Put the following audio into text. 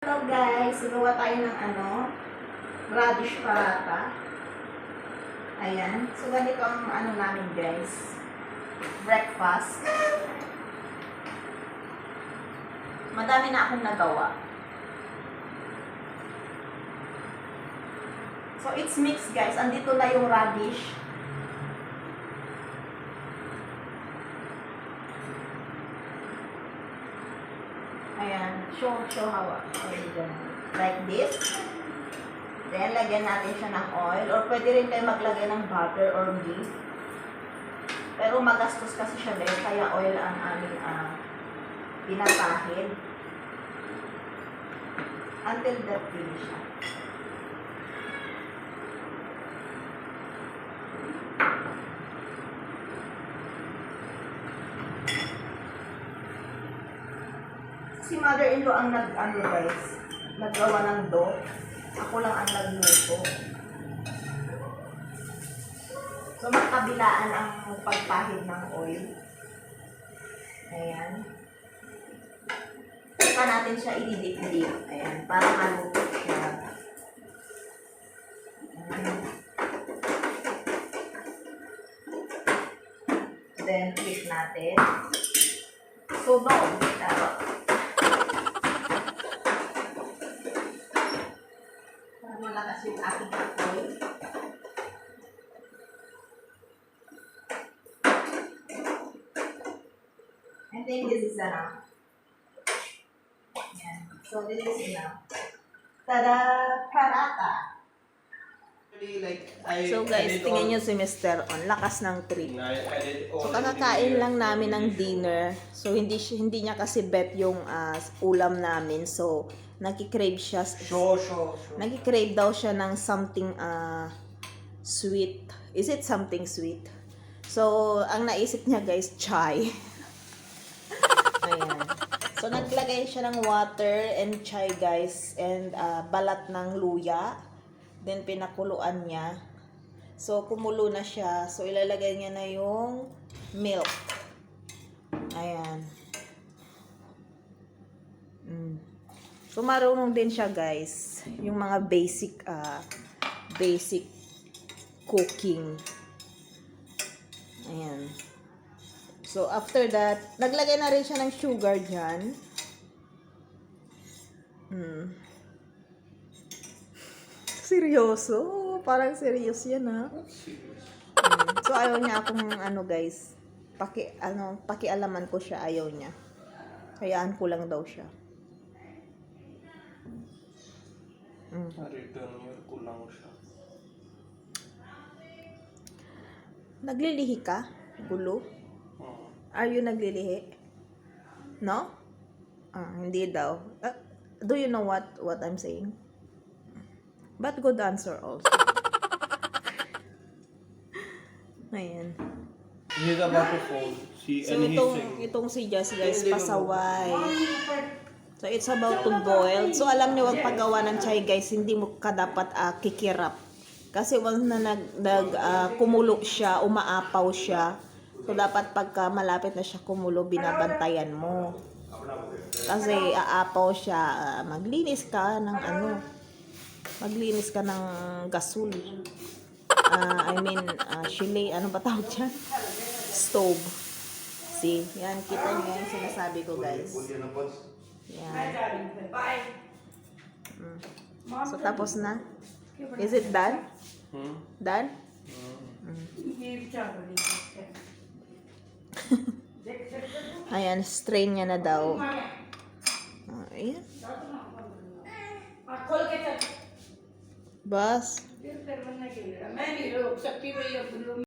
Hello guys, gumawa tayo ng radish paratha. Ayan. So ganito ang namin guys. Breakfast. Madami na akong nagawa. So it's mixed guys. Andito na yung radish. Ayan. Show how. Like this. Then, lagyan natin siya ng oil. Or pwede rin kayo maglagay ng butter or ghee. Pero magastos kasi siya dahil kaya oil ang aming pinatahid. Until that finish siya. Si mother-in-law ang naggawa ng dough. Ako lang ang nagluto. So, magkabilaan ang pagpahid ng oil. Ayan. Saka natin siya ididip-dip. Ayan, para maluto siya. Ayan. Then, flip natin. Sunog. Malakas yung ating oil. I think this is enough. Yeah. So this is enough. Tada! Paratha! So guys, tingnan nyo si Mr. On. Lakas ng trip. So kakakain lang namin ng dinner. So hindi niya kasi bet yung ulam namin. So nagki-crave siya. Nagki-crave daw siya ng something sweet. Is it something sweet? So ang naisip niya guys, chai. Ayan. So naglagay siya ng water and chai guys. And balat ng luya. Then, pinakuluan niya. So, kumulo na siya. So, ilalagay niya na yung milk. Ayan. So, marunong din siya, guys. Yung mga basic cooking. Ayan. So, after that, naglagay na rin siya ng sugar dyan. Seryoso? Parang serious yan, ha? So, ayaw niya akong, guys, pakialaman ko siya, ayaw niya. Hayaan ko lang daw siya. ko lang siya. Naglilihi ka? Gulo? Are you naglilihi? No? Hindi daw. Do you know what I'm saying? But good answer also. Ayan. He's about to fold. So itong si Jess guys, pasaway. So it's about to boil. So alam niyo wag paggawa ng chai guys, hindi mo ka dapat kikirap. Kasi once na kumulo siya, umaapaw siya. So dapat pagka malapit na siya kumulo, binabantayan mo. Kasi aapaw siya, maglinis ka ng maglinis ka ng gasol. Chili, ano ba tawag dyan? Stove. See? Yan, kita nyo yung sinasabi ko, guys. Yan. So, tapos na. Is it done? Done? Ayan, strain niya na daw. Ayan. बस